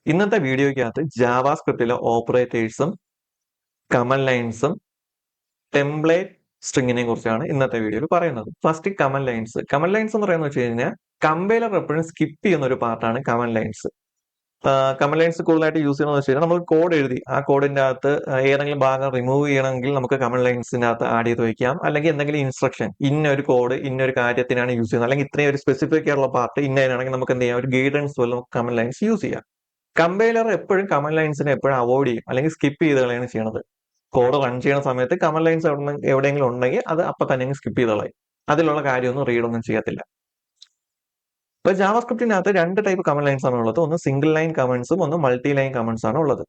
ഇന്നത്തെ വീഡിയോയ്ക്കകത്ത് ജാവാസ്ക്രിപ്റ്റിലെ ഓപ്പറേറ്റേഴ്സും comment ലൈൻസും template സ്ട്രിങ്ങിനെ കുറിച്ചാണ് ഇന്നത്തെ വീഡിയോയിൽ പറയുന്നത്. First comment lines. Comment lines എന്ന് പറയുന്നത് വെച്ച് കഴിഞ്ഞാൽ കമ്പൈലർ എപ്പോഴും സ്കിപ്പ് ചെയ്യുന്ന ഒരു പാർട്ടാണ് കമന്റ് ലൈൻസ്. കമന്റ് ലൈൻസ് കൂടുതലായിട്ട് യൂസ് ചെയ്യണമെന്ന് വെച്ച് കഴിഞ്ഞാൽ നമ്മൾ കോഡ് എഴുതി ആ കോഡിന്റെ അകത്ത് ഏതെങ്കിലും ഭാഗം റിമൂവ് ചെയ്യണമെങ്കിൽ നമുക്ക് കമന്റ് ലൈൻസിന്റെ അകത്ത് ആഡ് ചെയ്ത് വയ്ക്കാം. അല്ലെങ്കിൽ എന്തെങ്കിലും ഇൻസ്ട്രക്ഷൻ ഇന്നൊരു കോഡ് ഇന്നൊരു കാര്യത്തിനാണ് യൂസ് ചെയ്യുന്നത്, അല്ലെങ്കിൽ ഇത്രയും ഒരു സ്പെസിഫിക് ആയിട്ടുള്ള പാർട്ട് ഇന്നതിനാണെങ്കിൽ നമുക്ക് എന്ത് ചെയ്യാം, ഒരു ഗൈഡൻസ് പോലെ നമുക്ക് കമന്റ് ലൈൻസ് യൂസ് ചെയ്യാം. കമ്പൈലർ എപ്പോഴും കമന്റ് ലൈൻസിനെ എപ്പോഴും അവോയ്ഡ് ചെയ്യും, അല്ലെങ്കിൽ സ്കിപ്പ് ചെയ്ത് കളയാണ് ചെയ്യണത്. കോഡ് റൺ ചെയ്യുന്ന സമയത്ത് കമന്റ് ലൈൻസ് എവിടെയെങ്കിലും ഉണ്ടെങ്കിൽ അത് അപ്പൊ തന്നെ സ്കിപ്പ് ചെയ്ത് കളയും. അതിലുള്ള കാര്യമൊന്നും റീഡ് ഒന്നും ചെയ്യത്തില്ല. ഇപ്പൊ ജാവാസ്ക്രിപ്റ്റിനകത്ത് രണ്ട് ടൈപ്പ് കമന്റ് ലൈൻസ് ആണ് ഉള്ളത്. ഒന്ന് സിംഗിൾ ലൈൻ കമന്റ്സും ഒന്ന് മൾട്ടി ലൈൻ കമന്റ്സ് ആണ് ഉള്ളത്.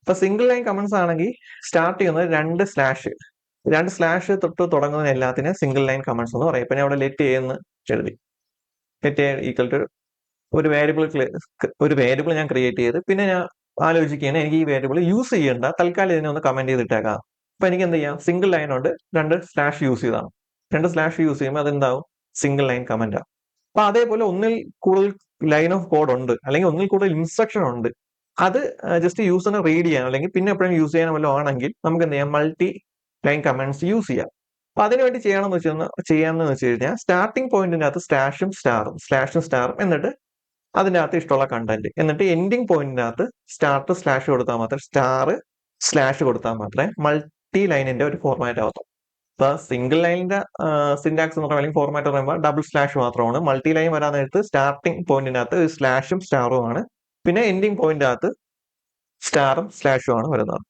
ഇപ്പൊ സിംഗിൾ ലൈൻ കമന്റ്സ് ആണെങ്കിൽ സ്റ്റാർട്ട് ചെയ്യുന്നത് രണ്ട് സ്ലാഷ് തൊട്ട് തുടങ്ങുന്ന എല്ലാത്തിനും സിംഗിൾ ലൈൻ കമന്റ്സ് എന്ന് പറയും. ഇപ്പൊ ഞാൻ അവിടെ ലെറ്റ് എന്ന് എഴുതി, ലെറ്റ് ഈക്വൽ ടു ഒരു വേരിയബിൾ ഞാൻ ക്രിയേറ്റ് ചെയ്ത് പിന്നെ ഞാൻ ആലോചിക്കുകയാണ് എനിക്ക് ഈ വേരിയബിൾ യൂസ് ചെയ്യേണ്ട, തൽക്കാലം ഇതിനെ ഒന്ന് കമന്റ് ചെയ്തിട്ടേക്കാം. അപ്പൊ എനിക്ക് എന്ത് ചെയ്യാം, സിംഗിൾ ലൈൻ ഉണ്ട്, രണ്ട് സ്ലാഷ് യൂസ് ചെയ്താണ്. രണ്ട് സ്ലാഷ് യൂസ് ചെയ്യുമ്പോൾ അതെന്താവും, സിംഗിൾ ലൈൻ കമന്റ് ആണ്. അപ്പൊ അതേപോലെ ഒന്നിൽ കൂടുതൽ ലൈൻ ഓഫ് കോഡ് ഉണ്ട്, അല്ലെങ്കിൽ ഒന്നിൽ കൂടുതൽ ഇൻസ്ട്രക്ഷൻ ഉണ്ട്, അത് ജസ്റ്റ് യൂസറിനെ റീഡ് ചെയ്യാൻ അല്ലെങ്കിൽ പിന്നെ എപ്പോഴും യൂസ് ചെയ്യാൻ വല്ലതും ആണെങ്കിൽ നമുക്ക് എന്ത് ചെയ്യാം, മൾട്ടി ലൈൻ കമന്റ്സ് യൂസ് ചെയ്യാം. അപ്പൊ അതിനുവേണ്ടി ചെയ്യാന്ന് വെച്ച് കഴിഞ്ഞാൽ സ്റ്റാർട്ടിംഗ് പോയിന്റിനകത്ത് സ്ലാഷും സ്റ്റാറും എന്നിട്ട് അതിൻ്റെ അകത്ത് ഇഷ്ടമുള്ള കണ്ടന്റ്, എന്നിട്ട് എൻഡിങ് പോയിന്റിനകത്ത് സ്റ്റാർട്ട് സ്ലാഷ് കൊടുത്താൽ മാത്രമേ സ്ലാഷ് കൊടുത്താൽ മാത്രമേ മൾട്ടി ലൈനിന്റെ ഒരു ഫോർമാറ്റ് ആവത്തുള്ളൂ. ഇപ്പൊ സിംഗിൾ ലൈനിന്റെ സിന്റാക്സ് എന്ന് പറയുമ്പോൾ അല്ലെങ്കിൽ ഫോർമാറ്റ് പറയുമ്പോൾ ഡബിൾ സ്ലാഷ് മാത്രമാണ്. മൾട്ടി ലൈൻ വരാൻ നേരത്ത് സ്റ്റാർട്ടിംഗ് പോയിന്റിനകത്ത് സ്ലാഷും സ്റ്റാറും ആണ്, പിന്നെ എൻഡിങ് പോയിന്റിനകത്ത് സ്റ്റാറും സ്ലാഷും ആണ് വരുന്നത്.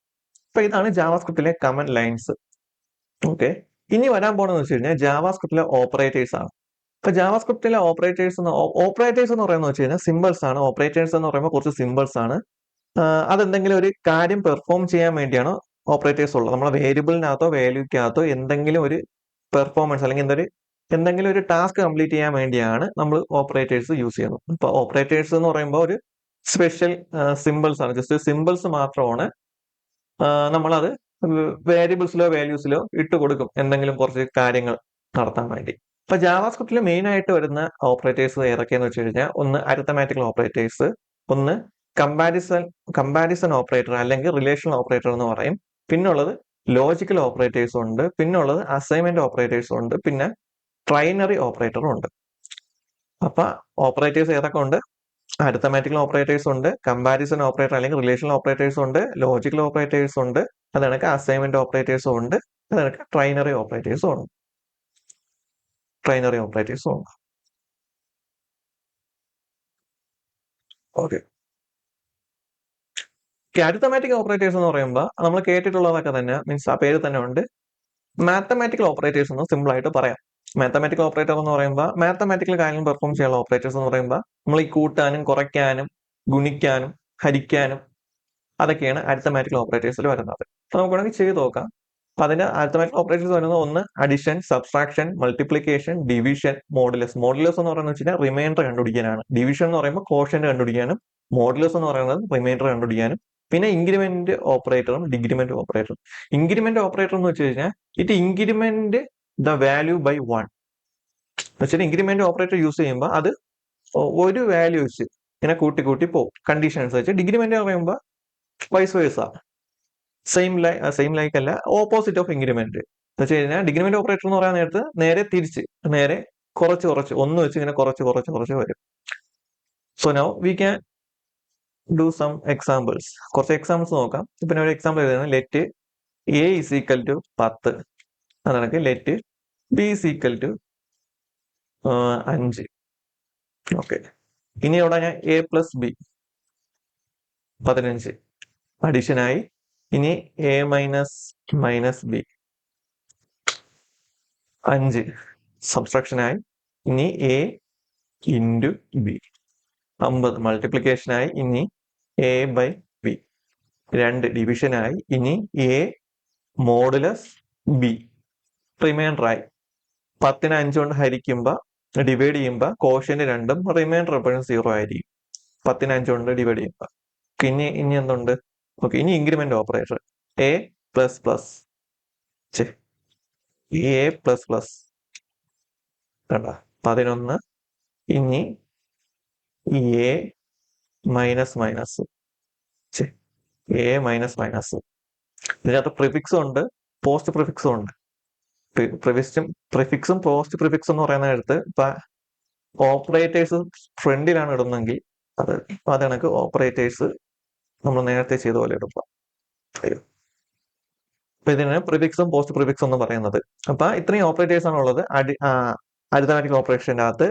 അപ്പൊ ഇതാണ് ജാവാസ്ക്രിപ്റ്റിലെ കമന്റ് ലൈൻസ്. ഓക്കെ, ഇനി വരാൻ പോണെന്ന് വെച്ച് കഴിഞ്ഞാൽ ജാവാസ്ക്രിപ്റ്റിലെ ഓപ്പറേറ്റേഴ്സ് ആണ്. ഇപ്പൊ ജാവാസ്ക്രിപ്റ്റിലെ ഓപ്പറേറ്റേഴ്സ് എന്ന് പറയുന്നത് വെച്ച് കഴിഞ്ഞാൽ സിമ്പിൾസ് ആണ്. ഓപ്പറേറ്റേഴ്സ് എന്ന് പറയുമ്പോൾ കുറച്ച് സിമ്പിൾസ് ആണ്. അതെന്തെങ്കിലും ഒരു കാര്യം പെർഫോം ചെയ്യാൻ വേണ്ടിയാണ് ഓപ്പറേറ്റേഴ്സ് ഉള്ളത്. നമ്മളെ വേരിയബിളിനകത്തോ വാല്യൂക്കകത്തോ എന്തെങ്കിലും ഒരു പെർഫോമൻസ് അല്ലെങ്കിൽ എന്തെങ്കിലും ഒരു ടാസ്ക് കംപ്ലീറ്റ് ചെയ്യാൻ വേണ്ടിയാണ് നമ്മൾ ഓപ്പറേറ്റേഴ്സ് യൂസ് ചെയ്യുന്നത്. ഇപ്പൊ ഓപ്പറേറ്റേഴ്സ് എന്ന് പറയുമ്പോൾ ഒരു സ്പെഷ്യൽ സിമ്പിൾസ് ആണ്, ജസ്റ്റ് സിമ്പിൾസ് മാത്രമാണ്. നമ്മളത് വേരിയബിൾസിലോ വാല്യൂസിലോ ഇട്ട് കൊടുക്കും എന്തെങ്കിലും കുറച്ച് കാര്യങ്ങൾ നടത്താൻ വേണ്ടി. ഇപ്പൊ ജാവാസ്ക്രിപ്റ്റിൽ മെയിൻ ആയിട്ട് വരുന്ന ഓപ്പറേറ്റേഴ്സ് ഏതൊക്കെയെന്ന് വെച്ച് കഴിഞ്ഞാൽ, ഒന്ന് അരിത്തമാറ്റിക്കൽ ഓപ്പറേറ്റേഴ്സ്, ഒന്ന് കമ്പാരിസൺ ഓപ്പറേറ്റർ അല്ലെങ്കിൽ റിലേഷണൽ ഓപ്പറേറ്റർ എന്ന് പറയും. പിന്നുള്ളത് ലോജിക്കൽ ഓപ്പറേറ്റേഴ്സും ഉണ്ട്, പിന്നുള്ളത് അസൈൻമെന്റ് ഓപ്പറേറ്റേഴ്സും ഉണ്ട്, പിന്നെ ട്രൈനറി ഓപ്പറേറ്ററും ഉണ്ട്. അപ്പൊ ഓപ്പറേറ്റേഴ്സ് ഏതൊക്കെ ഉണ്ട്, അരിത്തമാറ്റിക്കൽ ഓപ്പറേറ്റേഴ്സ് ഉണ്ട്, കമ്പാരിസൺ ഓപ്പറേറ്റർ അല്ലെങ്കിൽ റിലേഷണൽ ഓപ്പറേറ്റേഴ്സ് ഉണ്ട്, ലോജിക്കൽ ഓപ്പറേറ്റേഴ്സ് ഉണ്ട്, അതൊക്കെ അസൈൻമെന്റ് ഓപ്പറേറ്റേഴ്സും ഉണ്ട്, അതൊക്കെ ട്രൈനറി ഓപ്പറേറ്റേഴ്സും ഉണ്ട്. ഓക്കെ, അരിത്തമാറ്റിക് ഓപ്പറേറ്റേഴ്സ് എന്ന് പറയുമ്പോൾ നമ്മൾ കേട്ടിട്ടുള്ളതൊക്കെ തന്നെ, മീൻസ് ആ പേര് തന്നെ ഉണ്ട്. മാത്തമാറ്റിക്കൽ ഓപ്പറേറ്റേഴ്സ് എന്ന് സിമ്പിൾ ആയിട്ട് പറയാം. മാത്തമാറ്റിക്കൽ ഓപ്പറേറ്റർ എന്ന് പറയുമ്പോൾ മാത്തമാറ്റിക്കൽ കാര്യങ്ങൾ പെർഫോം ചെയ്യാനുള്ള ഓപ്പറേറ്റേഴ്സ് എന്ന് പറയുമ്പോൾ നമ്മൾ ഈ കൂട്ടാനും കുറയ്ക്കാനും ഗുണിക്കാനും ഹരിക്കാനും അതൊക്കെയാണ് അരിത്തമാറ്റിക്കൽ ഓപ്പറേറ്റേഴ്സിൽ വരുന്നത്. അപ്പൊ നമുക്ക് വേണമെങ്കിൽ ചെയ്ത് നോക്കാം. അപ്പൊ അതിന്റെ അരിത്തമാറ്റിക്കൽ ഓപ്പറേറ്റേഴ്സ് വരുന്നത് ഒന്ന് addition, subtraction, multiplication, division, modulus. Modulus എന്ന് പറയുന്നത് വെച്ചാൽ റിമൈൻഡർ കണ്ടുപിടിക്കാനാണ്. ഡിവിഷൻ എന്ന് പറയുമ്പോൾ കോഷ്യന്റ് കണ്ടുപിടിക്കാനും, മോഡുലസ് എന്ന് പറയുന്നത് റിമൈൻഡർ കണ്ടുപിടിക്കാനും. പിന്നെ ഇൻക്രിമെന്റ് ഓപ്പറേറ്ററും ഡിഗ്രിമെന്റ് ഓപ്പറേറ്ററും. ഇൻക്രിമെന്റ് ഓപ്പറേറ്റർ എന്ന് വെച്ച് കഴിഞ്ഞാൽ it increment the value by 1. വെച്ചാൽ ഇൻക്രിമെന്റ് ഓപ്പറേറ്റർ യൂസ് ചെയ്യുമ്പോൾ അത് ഒരു വാല്യൂ വെച്ച് ഇങ്ങനെ കൂട്ടി കൂട്ടി പോകും കണ്ടീഷൻ അനുസരിച്ച്. ഡിഗ്രിമെന്റ് പറയുമ്പോൾ വൈസ് വേഴ്സ, സെയിം ലൈക്ക് അല്ല, ഓപ്പോസിറ്റ് ഓഫ് ഇൻക്രിമെന്റ് എന്ന് വെച്ച് കഴിഞ്ഞാൽ ഡിഗ്രിമെന്റ് ഓപ്പറേറ്റർ എന്ന് പറയാൻ നേരത്ത് നേരെ കുറച്ച് ഒന്ന് വെച്ച് ഇങ്ങനെ കുറച്ച് വരും. So now we can do some examples. കുറച്ച് എക്സാമ്പിൾസ് നോക്കാം. പിന്നെ ഒരു എക്സാമ്പിൾ എഴുതുന്നത് let a is equal to 10, അതാണ് let b is equal to 5. Okay, ഇനി ഇവിടെ ഞാൻ എ പ്ലസ് ബി 15 അഡീഷനായി. ഇനി എ മൈനസ് ബി 5 സബ്സ്ട്രക്ഷനായി. ഇനി എ ഇൻറ്റു ബി 50 മൾട്ടിപ്ലിക്കേഷനായി. ഇനി എ ബൈ ബി 2 ഡിവിഷനായി. ഇനി എ മോഡുലസ് ബി റിമൈൻഡറായി. 10നെ 5 കൊണ്ട് ഹരിക്കുമ്പോൾ ഡിവൈഡ് ചെയ്യുമ്പോൾ കോഷ്യന്റ് 2ഉം റിമൈൻഡർ എപ്പോഴും 0 ആയിരിക്കും. 10നെ 5 കൊണ്ട് ഡിവൈഡ് ചെയ്യുമ്പോൾ. ഇനി എന്തുണ്ട്, ഓക്കെ, ഇനി increment operator A plus plus കണ്ട 11. ഇനി A minus A minus minus. ഇതിനകത്ത് പ്രിഫിക്സും ഉണ്ട് പോസ്റ്റ് പ്രിഫിക്സും ഉണ്ട്. പ്രിഫിക്സും പോസ്റ്റ് പ്രിഫിക്സും എന്ന് പറയുന്ന അടുത്ത് ഇപ്പൊ ഓപ്പറേറ്റേഴ്സ് ഫ്രണ്ടിലാണ് ഇടുന്നെങ്കിൽ അത് കണക്ക് ഓപ്പറേറ്റേഴ്സ് നമ്മൾ നേരത്തെ ചെയ്ത പോലെ ഇടുക. അപ്പൊ ഇതിനാണ് പ്രിഫിക്സും പോസ്റ്റ് പ്രിഫിക്സും എന്ന് പറയുന്നത്. അപ്പൊ ഇത്രയും ഓപ്പറേറ്റേഴ്സ് ആണ് ഉള്ളത് അരിത്തമാറ്റിക് ഓപ്പറേഷൻ്റെ അകത്ത്.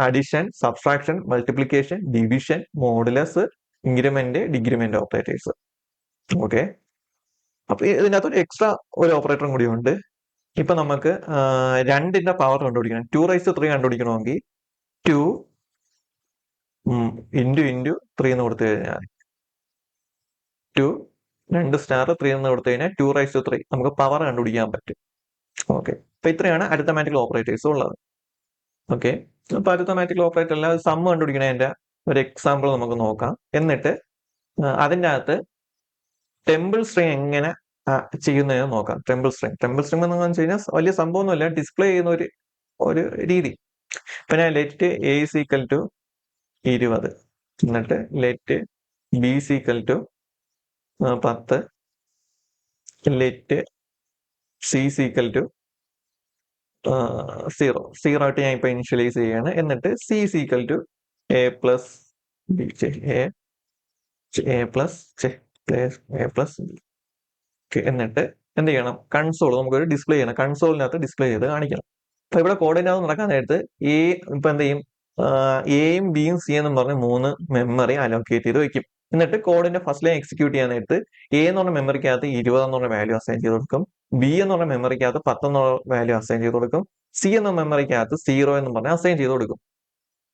Addition, subtraction, multiplication, division, modulus, increment, decrement operators. Okay. അപ്പൊ ഇതിനകത്ത് ഒരു എക്സ്ട്രാ ഒരു ഓപ്പറേറ്ററും കൂടി ഉണ്ട്. ഇപ്പൊ നമുക്ക് 2ന്റെ പവർ കണ്ടുപിടിക്കണം. 2⁻³ കണ്ടുപിടിക്കണമെങ്കിൽ 2 ഇൻറ്റു 3 എന്ന് കൊടുത്തു കഴിഞ്ഞാൽ 2 2 സ്റ്റാർ 3 എന്ന് കൊടുത്തു കഴിഞ്ഞാൽ 2⁻³ നമുക്ക് പവർ കണ്ടുപിടിക്കാൻ പറ്റും. ഓക്കെ. അപ്പൊ ഇത്രയാണ് അരിത്തമാറ്റിക്കൽ ഓപ്പറേറ്റേഴ്സ് ഉള്ളത്. ഓക്കെ. അപ്പൊ അരിത്തമാറ്റിക്കൽ ഓപ്പറേറ്റർ അല്ല സം കണ്ടുപിടിക്കണതിന്റെ ഒരു എക്സാമ്പിൾ നമുക്ക് നോക്കാം. എന്നിട്ട് അതിൻ്റെ അകത്ത് ടെമ്പിൾ സ്ട്രിങ് എങ്ങനെ ചെയ്യുന്നതെന്ന് നോക്കാം. ടെമ്പിൾ സ്ട്രിങ് എന്ന് വെച്ച് കഴിഞ്ഞാൽ വലിയ സംഭവമൊന്നുമല്ല, ഡിസ്പ്ലേ ചെയ്യുന്ന ഒരു രീതി. ഇപ്പൊ ഞാൻ ലെറ്റ് എ ഈക്വൽ ടു 20, എന്നിട്ട് let b equal to 10, let c equal to 0 ആയിട്ട് ഞാൻ ഇപ്പൊ ഇനിഷ്യലൈസ് ചെയ്യാണ്. എന്നിട്ട് c equal to A plus b a plus b. എന്നിട്ട് എന്ത് ചെയ്യണം? കൺസോൾ നമുക്കൊരു ഡിസ്പ്ലേ ചെയ്യണം. കൺസോളിനകത്ത് ഡിസ്പ്ലേ ചെയ്ത് കാണിക്കണം. അപ്പൊ ഇവിടെ കോഡിനകത്ത് നടക്കാൻ നേരത്ത് ഇപ്പൊ എന്ത് ചെയ്യും? എയും ബിയും സി എന്നും പറഞ്ഞ് 3 മെമ്മറി അലോക്കേറ്റ് ചെയ്ത് വെക്കും. എന്നിട്ട് കോഡിന്റെ ഫസ്റ്റ് ലൈൻ എക്സിക്യൂട്ട് ചെയ്യാൻ നേരത്ത് എ എന്ന് പറഞ്ഞ മെമ്മറിക്കകത്ത് 20 എന്ന് പറഞ്ഞ വാല്യൂ അസൈൻ ചെയ്ത് കൊടുക്കും. ബി എന്ന് പറഞ്ഞ മെമ്മറിക്കകത്ത് 10 എന്നുള്ള വാല്യൂ അസൈൻ ചെയ്ത് കൊടുക്കും. സി എന്ന മെമ്മറിക്കകത്ത് 0 എന്ന് പറഞ്ഞ് അസൈൻ ചെയ്ത് കൊടുക്കും.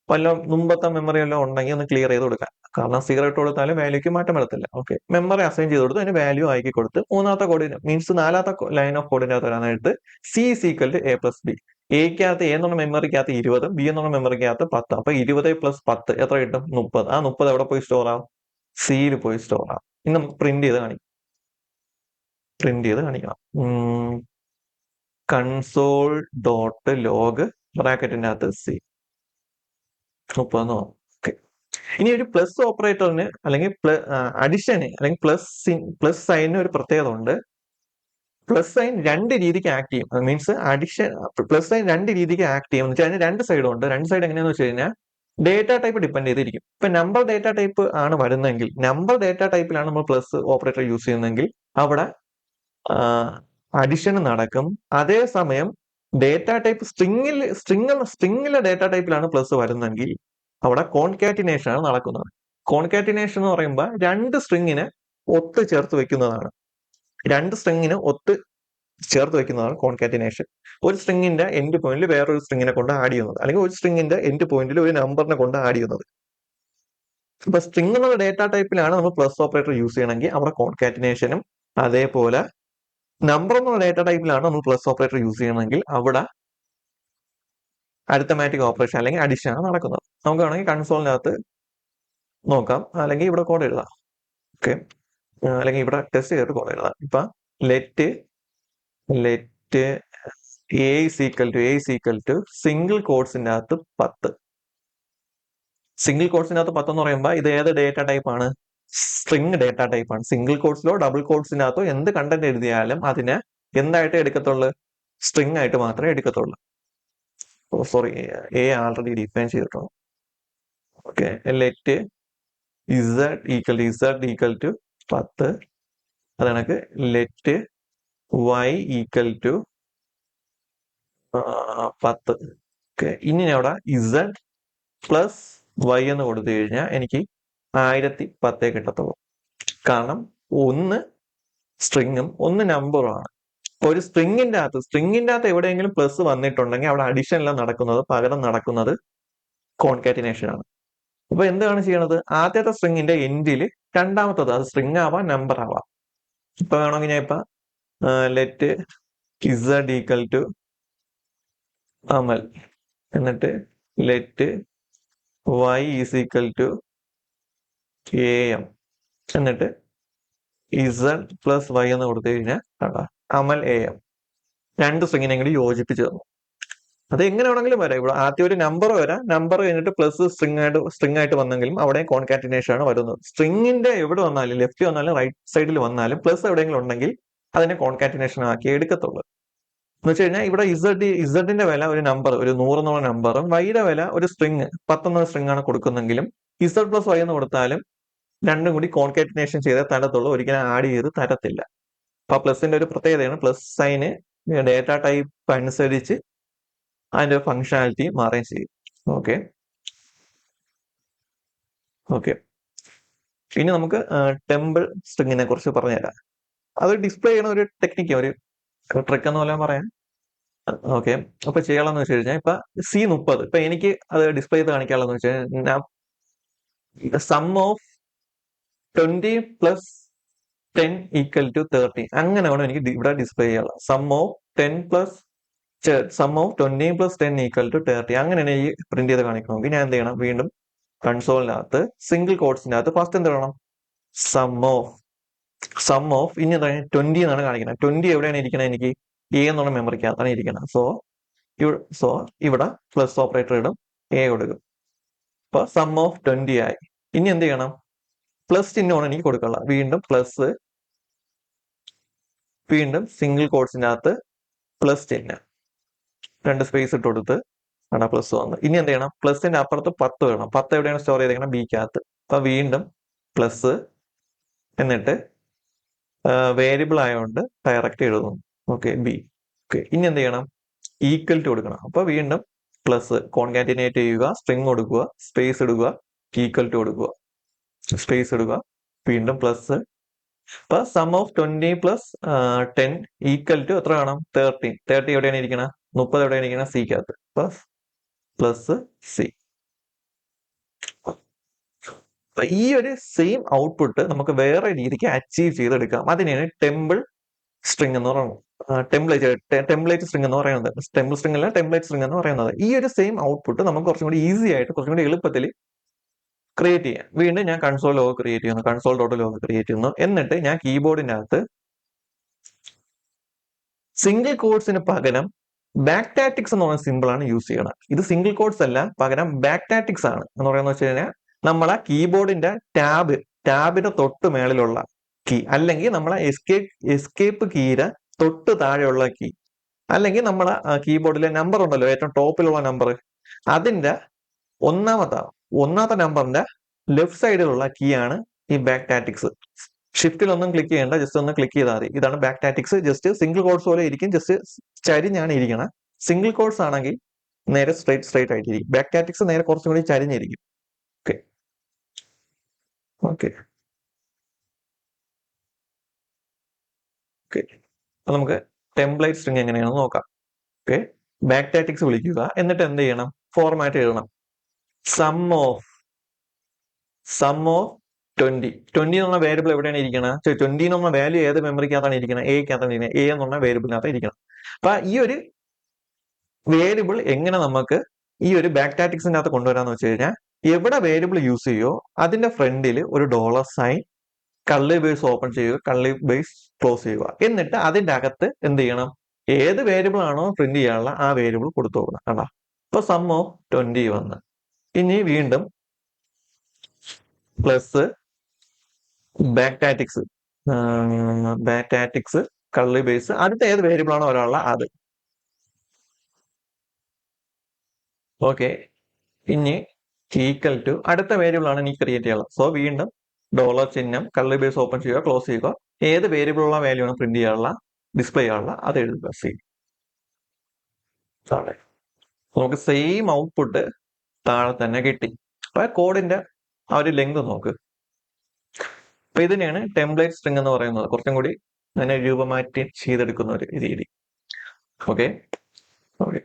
വല്ല മുമ്പത്തെ മെമ്മറി എല്ലാം ഉണ്ടെങ്കിൽ ഒന്ന് ക്ലിയർ ചെയ്ത് കൊടുക്കാം. കാരണം 0 ഇട്ട് കൊടുത്താലും വാല്യൂക്ക് മാറ്റം വരത്തില്ല. ഓക്കെ. മെമ്മറി അസൈൻ ചെയ്ത് കൊടുത്ത് അതിന് വാല്യൂ ആക്കി കൊടുത്ത് മൂന്നാമത്തെ കോഡിന് മീൻസ് 4ാമത്തെ ലൈൻ ഓഫ് കോഡിന്റെ അകത്ത് വരാനായിട്ട് C equal to A plus B. എക്കകത്ത് എ എന്നുള്ള മെമ്മറിക്കകത്ത് 20, ബി എന്നുള്ള മെമ്മറിക്കകത്ത് 10. അപ്പൊ 20 + 10 എത്ര കിട്ടും? 30. ആ 30 എവിടെ പോയി സ്റ്റോർ ആവും? സിയിൽ പോയി സ്റ്റോർ ആവും. ഇനി നമുക്ക് പ്രിന്റ് ചെയ്ത് കാണിക്കണം. കൺസോൾ ഡോട്ട് ലോഗ് ബ്രാക്കറ്റിന്റെ അകത്ത് സി 30 ഓക്കെ. ഇനി ഒരു പ്ലസ് ഓപ്പറേറ്ററിന് അല്ലെങ്കിൽ അഡിഷന് അല്ലെങ്കിൽ പ്ലസ് സൈനിന് ഒരു പ്രത്യേകത ഉണ്ട്. പ്ലസ് സൈൻ 2 രീതിക്ക് ആക്ട് ചെയ്യും. മീൻസ് അഡിഷൻ പ്ലസ് സൈൻ 2 രീതിക്ക് ആക്ട് ചെയ്യും. എന്ന് വെച്ചാൽ അതിന് 2 സൈഡും ഉണ്ട്. 2 സൈഡ് എങ്ങനെയാന്ന് വെച്ച് കഴിഞ്ഞാൽ ഡേറ്റ ടൈപ്പ് ഡിപ്പെൻഡ് ചെയ്തിരിക്കും. ഇപ്പൊ നമ്പർ ഡേറ്റ ടൈപ്പ് ആണ് വരുന്നതെങ്കിൽ, നമ്പർ ഡേറ്റ ടൈപ്പിലാണ് നമ്മൾ പ്ലസ് ഓപ്പറേറ്റർ യൂസ് ചെയ്യുന്നതെങ്കിൽ അവിടെ അഡിഷൻ നടക്കും. അതേസമയം ഡേറ്റ ടൈപ്പ് സ്ട്രിങ്ങിലെ ഡേറ്റ ടൈപ്പിലാണ് പ്ലസ് വരുന്നതെങ്കിൽ അവിടെ കോൺകാറ്റിനേഷൻ ആണ് നടക്കുന്നത്. കോൺകാറ്റിനേഷൻ എന്ന് പറയുമ്പോൾ 2 സ്ട്രിങ്ങിനെ ഒത്ത് ചേർത്ത് വെക്കുന്നതാണ്. 2 സ്ട്രിങ്ങിന് ഒത്ത് ചേർത്ത് വെക്കുന്നതാണ് കോൺകാറ്റിനേഷൻ. ഒരു സ്ട്രിങ്ങിന്റെ എൻഡ് പോയിന്റിൽ വേറൊരു സ്ട്രിങ്ങിനെ കൊണ്ട് ആഡ് ചെയ്യുന്നത്, അല്ലെങ്കിൽ ഒരു സ്ട്രിങ്ങിന്റെ എൻഡ് പോയിന്റിൽ ഒരു നമ്പറിനെ കൊണ്ട് ആഡ് ചെയ്യുന്നത്. ഇപ്പൊ സ്ട്രിങ് എന്നുള്ള ഡേറ്റ ടൈപ്പിലാണ് നമ്മൾ പ്ലസ് ഓപ്പറേറ്റർ യൂസ് ചെയ്യണമെങ്കിൽ അവിടെ കോൺകാറ്റിനേഷനും, അതേപോലെ നമ്പർ എന്നുള്ള ഡേറ്റ ടൈപ്പിലാണ് നമ്മൾ പ്ലസ് ഓപ്പറേറ്റർ യൂസ് ചെയ്യണമെങ്കിൽ അവിടെ അരിത്തമാറ്റിക് ഓപ്പറേഷൻ അല്ലെങ്കിൽ അഡിഷൻ ആണ് നടക്കുന്നത്. നമുക്ക് വേണമെങ്കിൽ കൺസോളിനകത്ത് നോക്കാം, അല്ലെങ്കിൽ ഇവിടെ കോഡ് എഴുതാം. ഓക്കെ. അല്ലെങ്കിൽ ഇവിടെ ടെസ്റ്റ് ചെയ്തിട്ട് കോഡ് എഴുതാം. ഇപ്പൊ let A equal to single കോഡ്സിന്റെ അകത്ത് 10. സിംഗിൾ കോഡ്സിന്റെ അകത്ത് 10 എന്ന് പറയുമ്പോൾ ഇത് ഏത് ഡേറ്റ ടൈപ്പ് ആണ്? സ്ട്രിങ് ഡേറ്റ ടൈപ്പ് ആണ്. സിംഗിൾ കോഡ്സിലോ ഡബിൾ കോഡ്സിനകത്തോ എന്ത് കണ്ടന്റ് എഴുതിയാലും അതിനെ എന്തായിട്ട് എടുക്കത്തുള്ളൂ? സ്ട്രിങ് ആയിട്ട് മാത്രമേ എടുക്കത്തുള്ളൂ. സോറി, എ ആൾറെഡി ഡിഫൈൻ ചെയ്തിട്ടുണ്ട്. Okay. Let z equal to 10. അത് കണക്ക് let y equal to 10. Okay. ഇനി അവിടെ ഇസഡ് പ്ലസ് വൈ എന്ന് കൊടുത്തു കഴിഞ്ഞാൽ എനിക്ക് 1010 കിട്ടത്തുള്ളൂ. കാരണം ഒന്ന് സ്ട്രിങ്ങും ഒന്ന് നമ്പറും ആണ്. ഒരു സ്ട്രിങ്ങിന്റെ അകത്ത് എവിടെയെങ്കിലും പ്ലസ് വന്നിട്ടുണ്ടെങ്കിൽ അവിടെ അഡിഷൻ എല്ലാം നടക്കുന്നത് പകരം നടക്കുന്നത് കോൺകാറ്റിനേഷൻ ആണ്. അപ്പൊ എന്താണ് ചെയ്യണത്? ആദ്യത്തെ സ്ട്രിങ്ങിന്റെ എൻഡിൽ രണ്ടാമത്തത്, അത് സ്ട്രിങ് ആവാം നമ്പർ ആവാം. ഇപ്പൊ വേണമെങ്കിൽ ഞാൻ ഇപ്പൊ let z equal to Amal, എന്നിട്ട് let y equal to m, എന്നിട്ട് ഇസഡ് പ്ലസ് വൈ എന്ന് കൊടുത്തു കഴിഞ്ഞാൽ അമൽ എം 2 സ്ട്രിങ്ങിനെ കൂടി യോജിപ്പിച്ച് തന്നു. അത് എങ്ങനെ വേണമെങ്കിലും വരാം. ഇവിടെ ആദ്യം ഒരു നമ്പർ വരാം, നമ്പർ കഴിഞ്ഞിട്ട് പ്ലസ് സ്ട്രിങ് ആയിട്ട് വന്നെങ്കിലും അവിടെ കോൺകാറ്റിനേഷൻ ആണ് വരുന്നത്. സ്ട്രിങ്ങിന്റെ എവിടെ വന്നാലും, ലെഫ്റ്റ് വന്നാലും റൈറ്റ് സൈഡിൽ വന്നാലും പ്ലസ് എവിടെയെങ്കിലും ഉണ്ടെങ്കിൽ അതിനെ കോൺകാറ്റിനേഷൻ ആക്കി എടുക്കത്തുള്ളൂ. എന്ന് വെച്ച് കഴിഞ്ഞാൽ ഇവിടെ ഇസഡിന്റെ വില ഒരു നമ്പർ, ഒരു 100 എന്നുള്ള നമ്പറും വൈയുടെ വില ഒരു സ്ട്രിങ് 10 എന്ന സ്ട്രിങ് ആണ് കൊടുക്കുന്നെങ്കിലും ഇസഡ് പ്ലസ് വൈ എന്ന് കൊടുത്താലും രണ്ടും കൂടി കോൺകാറ്റിനേഷൻ ചെയ്തേ തരത്തുള്ളൂ, ഒരിക്കലും ആഡ് ചെയ്ത് തരത്തില്ല. അപ്പൊ പ്ലസിന്റെ ഒരു പ്രത്യേകതയാണ് പ്ലസ് സൈന് ഡേറ്റ ടൈപ്പ് അനുസരിച്ച് അതിന്റെ ഫങ്ഷനാലിറ്റി മാറുകയും ചെയ്യും. ഓക്കെ ഓക്കെ ഇനി നമുക്ക് ടെമ്പിൾ സ്ട്രിങ്ങിനെ കുറിച്ച് പറഞ്ഞുതരാം. അത് ഡിസ്പ്ലേ ചെയ്യണ ഒരു ടെക്നിക്ക്, ഒരു ട്രിക്ക് എന്ന് പോലെ പറയാം. ഓക്കെ, അപ്പൊ ചെയ്യാനുള്ളതെന്ന് വെച്ച് കഴിഞ്ഞാൽ ഇപ്പൊ C30, ഇപ്പൊ എനിക്ക് അത് ഡിസ്പ്ലേ ചെയ്ത് കാണിക്കാനുള്ളതെന്ന് വെച്ച് കഴിഞ്ഞാൽ sum of 20 plus 10 equal to 30 അങ്ങനെ വേണം എനിക്ക് ഇവിടെ ഡിസ്പ്ലേ ചെയ്യാനുള്ളത്. Sum of 20 plus 10 equal to 30 അങ്ങനെയാണ് ഈ പ്രിന്റ് ചെയ്ത് കാണിക്കണമെങ്കിൽ ഞാൻ എന്ത് ചെയ്യണം, വീണ്ടും കൺസോളിനകത്ത് സിംഗിൾ കോഡ്സിനകത്ത് ഫസ്റ്റ് എന്ത് വേണം, സം ഓഫ് ഇനി എന്താ 20 എന്നാണ് കാണിക്കുന്നത്. 20 എവിടെയാണ് ഇരിക്കുന്നത്, എനിക്ക് എ എന്നുള്ള മെമ്മറിക്കകത്താണ് ഇരിക്കുന്നത്. സോ ഇവിടെ പ്ലസ് ഓപ്പറേറ്റർ ഇടും, എ കൊടുക്കും. അപ്പൊ സം ഓഫ് 20 ആയി. ഇനി എന്ത് ചെയ്യണം, പ്ലസ് ചിഹ്നമാണ് എനിക്ക് കൊടുക്കാനുള്ളത്. വീണ്ടും സിംഗിൾ കോഡ്സിനകത്ത് പ്ലസ് ചിഹ്നം, 2 സ്പേസ് ഇട്ട് കൊടുത്ത് ആണ് പ്ലസ് വന്ന്. ഇനി എന്ത് ചെയ്യണം, പ്ലസിന്റെ അപ്പുറത്ത് 10 വേണം. 10 എവിടെയാണ് സ്റ്റോർ ചെയ്തേക്കണം, ബിക്കകത്ത്. അപ്പൊ വീണ്ടും പ്ലസ്, എന്നിട്ട് വേരിയബിൾ ആയതുകൊണ്ട് ഡയറക്റ്റ് എഴുതുന്നു. Okay, B. ഓക്കെ, ഇനി എന്ത് ചെയ്യണം, ഈക്വൽ ടു കൊടുക്കണം. അപ്പൊ വീണ്ടും പ്ലസ് കോൺകാറ്റിനേറ്റ് ചെയ്യുക, സ്ട്രിങ് കൊടുക്കുക, സ്പേസ് ഇടുക, ഈക്വൽ ടു കൊടുക്കുക, സ്പേസ് ഇടുക, വീണ്ടും പ്ലസ്. അപ്പൊ sum of 20 plus 10 equal to എത്ര വേണം, 30 എവിടെയാണ് ഇരിക്കണം, 30 എവിടെയാണ് ഇരിക്കണം, സിക്കകത്ത്. Plus C. ഈ ഒരു സെയിം ഔട്ട്പുട്ട് നമുക്ക് വേറെ രീതിക്ക് അച്ചീവ് ചെയ്തെടുക്കാം. അതിനെയാണ് ടെമ്പിൾ സ്ട്രിങ് എന്ന് പറയുന്നത്, ടെംപ്ലേറ്റ് സ്ട്രിങ് എന്ന് പറയുന്നത്. ടെമ്പിൾ സ്ട്രിങ് അല്ല, ടെംപ്ലേറ്റ് സ്ട്രിങ് എന്ന് പറയുന്നത്. ഈ ഒരു സെയിം ഔട്ട്പുട്ട് നമുക്ക് കുറച്ചും കൂടി ഈസി ആയിട്ട്, കുറച്ചും കൂടി എളുപ്പത്തിൽ ക്രിയേറ്റ് ചെയ്യാം. വീണ്ടും ഞാൻ കൺസോൾ ലോഗ് ക്രിയേറ്റ് ചെയ്യുന്നു, കൺസോൾ ഡോട്ട് ലോഗ് ക്രിയേറ്റ് ചെയ്യുന്നു. എന്നിട്ട് ഞാൻ കീബോർഡിനകത്ത് സിംഗിൾ കോഡ്സിന് പകരം ബാക്ടാറ്റിക്സ് എന്ന് പറയുന്ന സിമ്പിൾ ആണ് യൂസ് ചെയ്യണം. ഇത് സിംഗിൾ കോഡ്സ് അല്ല, പകരം ബാക്ടാറ്റിക്സ് ആണ്. എന്ന് പറയുന്നത് വെച്ച് കഴിഞ്ഞാൽ നമ്മളെ കീബോർഡിന്റെ ടാബിന്റെ തൊട്ട് മേളിലുള്ള കീ, അല്ലെങ്കിൽ നമ്മളെ എസ്കേപ്പ് കീയുടെ തൊട്ട് താഴെയുള്ള കീ, അല്ലെങ്കിൽ നമ്മളെ കീബോർഡിലെ നമ്പർ ഉണ്ടല്ലോ, ഏറ്റവും ടോപ്പിലുള്ള നമ്പർ, അതിന്റെ ഒന്നാമത്തെ നമ്പറിന്റെ ലെഫ്റ്റ് സൈഡിലുള്ള കീ ആണ് ഈ ബാക്ടാറ്റിക്സ്. ഷിഫ്റ്റിൽ ഒന്നും ക്ലിക്ക് ചെയ്യേണ്ട, ജസ്റ്റ് ഒന്ന് ക്ലിക്ക് ചെയ്താൽ മതി. ഇതാണ് ബാക്ടാറ്റിക്സ്. ജസ്റ്റ് സിംഗിൾ കോഡ്സ് പോലെ ഇരിക്കും, ജസ്റ്റ് ചരിഞ്ഞാണ് ഇരിക്കണം. സിംഗിൾ കോഡ്സ് ആണെങ്കിൽ നേരെ സ്ട്രൈറ്റ് ആയിട്ടിരിക്കും. ബാക്ടാറ്റിക്സ് നേരെ കുറച്ചും കൂടി ചരിഞ്ഞിരിക്കും. ഓക്കെ ഓക്കെ ഓക്കെ അപ്പൊ നമുക്ക് ടെംപ്ലേറ്റ് സ്ട്രിങ് എങ്ങനെയാണെന്ന് നോക്കാം. ഓക്കെ, ബാക്ടാറ്റിക്സ് വിളിക്കുക, എന്നിട്ട് എന്ത് ചെയ്യണം, ഫോർമാറ്റ് എഴുതണം. സം ഓഫ് 20 എന്നുള്ള വേരിയബിൾ എവിടെയാണ് ഇരിക്കുന്നത്, 20 എന്നുള്ള വാല്യൂ ഏത് മെമ്മറിക്കകത്താണ് ഇരിക്കുന്നത്, എക്കകത്താണ് ഇരിക്കുന്നത്. എ എന്നുള്ള വേരിയബിളിനകത്ത് ഇരിക്കണം. അപ്പൊ ഈ ഒരു വേരിയബിൾ എങ്ങനെ നമുക്ക് ഈ ഒരു ബാക്ടാറ്റിക്സിന്റെ അകത്ത് കൊണ്ടുവരാന്ന് വെച്ച് കഴിഞ്ഞാൽ, എവിടെ വേരിയബിൾ യൂസ് ചെയ്യോ അതിന്റെ ഫ്രണ്ടിൽ ഒരു $സൈൻ, കള്ളി ബേസ് ഓപ്പൺ ചെയ്യുക, കള്ളി ബേസ് ക്ലോസ് ചെയ്യുക. എന്നിട്ട് അതിന്റെ അകത്ത് എന്ത് ചെയ്യണം, ഏത് വേരിയബിൾ ആണോ പ്രിന്റ് ചെയ്യാനുള്ള ആ വേരിയബിൾ കൊടുത്തു നോക്കണം. കണ്ടാ, ഇപ്പൊ സം ഓഫ് 20 വന്ന്. ഇനി വീണ്ടും പ്ലസ് ബാക്ടാറ്റിക്സ് കള്ളി ബേസ്, അടുത്ത ഏത് വേരിയബിൾ ആണോ ഒരാളുള്ള അത്. ഓക്കെ, ഇനി ഈക്വൽ ടു അടുത്ത വേരിയബിൾ ആണ് എനിക്ക് ക്രിയേറ്റ് ചെയ്യാനുള്ളത്. സോ വീണ്ടും $ചിഹ്നം, കള്ളി ബേസ് ഓപ്പൺ ചെയ്യുക, ക്ലോസ് ചെയ്യുക, ഏത് വേരിയബിൾ ഉള്ള വാല്യൂ ആണ് പ്രിന്റ് ചെയ്യാനുള്ള, ഡിസ്പ്ലേ ചെയ്യാനുള്ള, അത് എഴുതുക. സി. താഴെ നമുക്ക് സെയിം ഔട്ട്പുട്ട് താഴെ തന്നെ കിട്ടി. അപ്പൊ കോഡിന്റെ ആ ഒരു ലെങ്ത് നോക്ക്. അപ്പൊ ഇതിനെയാണ് ടെംപ്ലേറ്റ് സ്ട്രിങ് എന്ന് പറയുന്നത്. കുറച്ചും കൂടി അതിനെ രൂപമാറ്റി ചെയ്തെടുക്കുന്ന ഒരു രീതി. ഓക്കെ ഓക്കെ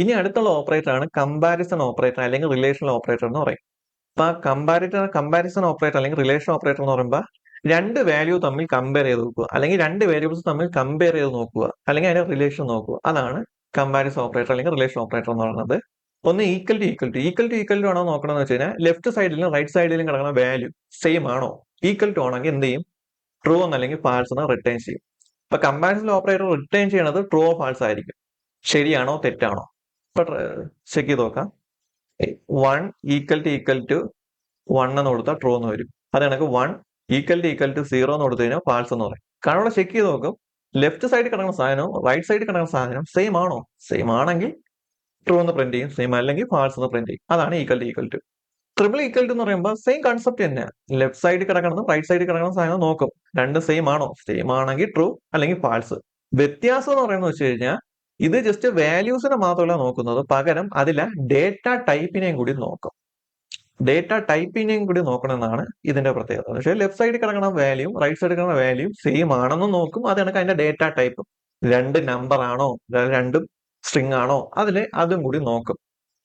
ഇനി അടുത്തുള്ള ഓപ്പറേറ്റർ ആണ് കമ്പാരിസൺ ഓപ്പറേറ്റർ അല്ലെങ്കിൽ റിലേഷണൽ ഓപ്പറേറ്റർ എന്ന് പറയും. അപ്പൊ കമ്പാരിസൺ ഓപ്പറേറ്റർ അല്ലെങ്കിൽ റിലേഷൻ ഓപ്പറേറ്റർ എന്ന് പറയുമ്പോൾ രണ്ട് വാല്യൂ തമ്മിൽ കമ്പയർ ചെയ്ത് നോക്കുക, അല്ലെങ്കിൽ രണ്ട് വേരിയബിൾസ് തമ്മിൽ കമ്പയർ ചെയ്ത് നോക്കുക, അല്ലെങ്കിൽ അതിന്റെ റിലേഷൻ നോക്കുക. അതാണ് കമ്പാരിസൺ ഓപ്പറേറ്റർ അല്ലെങ്കിൽ റിലേഷൻ ഓപ്പറേറ്റർ എന്ന് പറയുന്നത്. ഒന്ന് ഈക്വൽ ടു ആണോ നോക്കണമെന്ന് വെച്ച് കഴിഞ്ഞാൽ ലെഫ്റ്റ് സൈഡിലും റൈറ്റ് സൈഡിലും കിടക്കുന്ന വാല്യൂ സെയിം ആണോ, ഈക്വൽ ടു ആണെങ്കിൽ എന്ത് ചെയ്യും, ട്രൂ എന്നല്ലെങ്കിൽ ഫാൾസ് എന്ന് റിട്ടേൺ ചെയ്യും. ഇപ്പൊ കമ്പാരിസൺ ഓപ്പറേറ്റർ റിട്ടേൺ ചെയ്യണത് ട്രൂ ഓർ ഫാൾസ് ആയിരിക്കും. ശരിയാണോ തെറ്റാണോ? ഇപ്പൊ ചെക്ക് ചെയ്ത് നോക്കാം. 1 ഈക്വൽ ടു 1 എന്ന് കൊടുത്താൽ ട്രൂ എന്ന് വരും. അത് കണക്ക് 1 ഈക്വൽ ടു 0 എന്ന് കൊടുത്തു കഴിഞ്ഞാൽ ഫാൾസ് എന്ന് പറയും. കാരണം ഇവിടെ ചെക്ക് ചെയ്ത് നോക്കും, ലെഫ്റ്റ് സൈഡിൽ കിടക്കുന്ന സാധനവും റൈറ്റ് സൈഡിൽ കിടക്കുന്ന സാധനം സെയിം ആണോ? സെയിം ആണെങ്കിൽ ട്രൂ എന്ന് പ്രിന്റ് ചെയ്യും, സെയിം അല്ലെങ്കിൽ ഫാൾസ് എന്ന് പ്രിന്റ് ചെയ്യും. അതാണ് equal to. Triple equal to എന്ന് പറയുമ്പോൾ സെയിം കൺസെപ്റ്റ് തന്നെ. ലെഫ്റ്റ് സൈഡിൽ കിടക്കുന്നതും റൈറ്റ് സൈഡിൽ കിടക്കുന്ന സാധനം നോക്കും, രണ്ടും സെയിം ആണോ? സെയിം ആണെങ്കിൽ ട്രൂ അല്ലെങ്കിൽ ഫാൾസ്. വ്യത്യാസം എന്ന് പറയുന്നത് വെച്ച് കഴിഞ്ഞാൽ ഇത് ജസ്റ്റ് വാല്യൂസിനെ മാത്രമല്ല നോക്കുന്നത്, പകരം അതിലെ ഡേറ്റ ടൈപ്പിനെയും കൂടി നോക്കും. ഡേറ്റ ടൈപ്പിനെയും കൂടി നോക്കണമെന്നാണ് ഇതിന്റെ പ്രത്യേകത. പക്ഷേ ലെഫ്റ്റ് സൈഡിൽ കിടക്കുന്ന വാല്യൂ റൈറ്റ് സൈഡിൽ കിടക്കുന്ന വാല്യൂ സെയിം ആണെന്ന് നോക്കും. അത് കണക്ക് അതിന്റെ ഡേറ്റ ടൈപ്പ്, രണ്ട് നമ്പർ ആണോ രണ്ടും സ്ട്രിങ് ആണോ അതും കൂടി നോക്കും.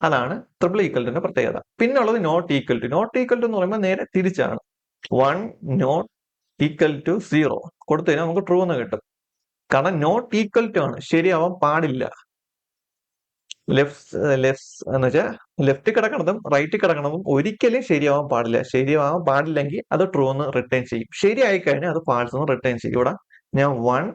അതാണ് ട്രിപ്പിൾ ഈക്വൽറ്റിന്റെ പ്രത്യേകത. പിന്നെ ഉള്ളത് not equal to. Not equal to എന്ന് പറയുമ്പോൾ നേരെ തിരിച്ചാണ്. 1 നോട്ട് ഈക്വൽ ടു 0 കൊടുത്തു കഴിഞ്ഞാൽ നമുക്ക് ട്രൂ എന്ന് കിട്ടും. കാരണം നോട്ട് ഈക്വൽ ടു ആണ്, ശരിയാവാൻ പാടില്ല. എന്ന് വെച്ചാൽ ലെഫ്റ്റ് കിടക്കണതും റൈറ്റ് കിടക്കണതും ഒരിക്കലും ശരിയാവാൻ പാടില്ല. ശരിയാവാൻ പാടില്ലെങ്കിൽ അത് ട്രൂ എന്ന് റിട്ടേൺ ചെയ്യും. ശരിയായി കഴിഞ്ഞാൽ അത് ഫാൾസ് എന്ന് റിട്ടേൺ ചെയ്യും. ഇവിടെ ഞാൻ 1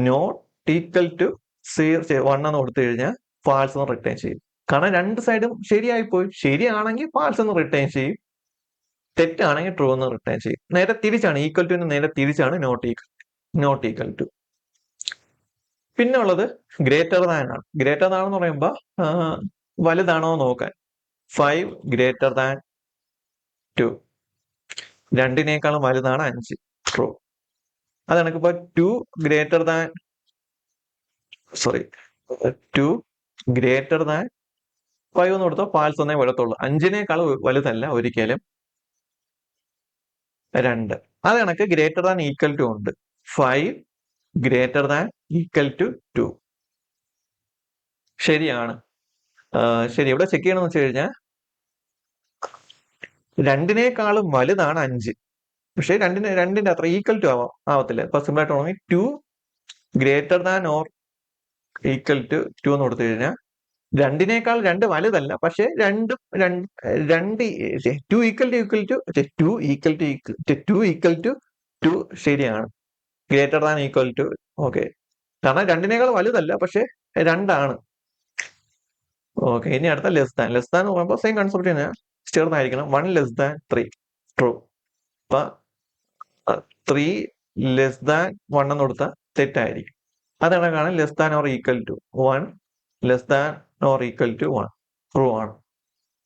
നോട്ട് ഈക്വൽ ടു 1 എന്ന് കൊടുത്തു കഴിഞ്ഞാൽ ഫാൾസ് എന്ന് റിട്ടേൺ ചെയ്യും. കാരണം രണ്ട് സൈഡും ശരിയായി പോയി. ശരിയാണെങ്കിൽ ഫാൾസ് എന്ന് റിട്ടേൺ ചെയ്യും, തെറ്റാണെങ്കിൽ ട്രൂ എന്ന് റിട്ടേൺ ചെയ്യും. നേരെ തിരിച്ചാണ്, ഈക്വൽ ടു നേരെ തിരിച്ചാണ് നോട്ട് ഈക്വൽ ടു. പിന്നെ ഉള്ളത് ഗ്രേറ്റർ ദാൻ ആണ്. ഗ്രേറ്റർ ദാൻ എന്ന് പറയുമ്പോൾ വലുതാണോ നോക്കാൻ. 5 ഗ്രേറ്റർ ദാൻ 2, രണ്ടിനേക്കാളും വലുതാണ് 5, ട്രൂ. അത് കണക്കിപ്പോ 2 ഗ്രേറ്റർ ദാൻ 5 എന്ന് കൊടുത്താൽ ഫാൾസ് എന്നേ വരത്തുള്ളൂ. 5നേക്കാൾ വലുതല്ല ഒരിക്കലും 2. അത് കണക്ക് ഗ്രേറ്റർ ദാൻ ഈക്വൽ ടു ഉണ്ട്. 5 ഗ്രേറ്റർ ദാൻ ഈക്വൽ ടു 2 ശരിയാണ്. ശരി, ഇവിടെ ചെക്ക് ചെയ്യണമെന്ന് വെച്ച് കഴിഞ്ഞാൽ രണ്ടിനേക്കാളും വലുതാണ് 5, പക്ഷെ രണ്ടിന്റെ അത്ര ഈക്വൽ ടു ആവത്തില്ല. ഇപ്പൊ സിമ്പിൾ ആയിട്ട് തുടങ്ങി 2 greater than or equal to 2 എന്ന് കൊടുത്തു കഴിഞ്ഞാൽ രണ്ടിനേക്കാൾ 2 വലുതല്ല, പക്ഷെ രണ്ടും 2 ഈക്വൽ ടു 2 ശരിയാണ്. Greater than equal to okay, കാരണം രണ്ടിനേക്കാൾ വലുതല്ല പക്ഷെ 2 ആണ്. ഓക്കെ, ഇനി അടുത്ത ലെസ് ദാൻ. ലെസ് ദാൻ എന്ന് പറയുമ്പോൾ സെയിം കൺസെപ്റ്റ് തന്നെ, ചേർന്നായിരിക്കണം. 1 ലെസ് ദാൻ 3 ട്രൂ. അപ്പൊ 3 ലെസ് ദാൻ 1 എന്ന് കൊടുത്താൽ തെറ്റായിരിക്കും. അതാണ് less than or equal to 1 less than or equal to 1 true ആണ്.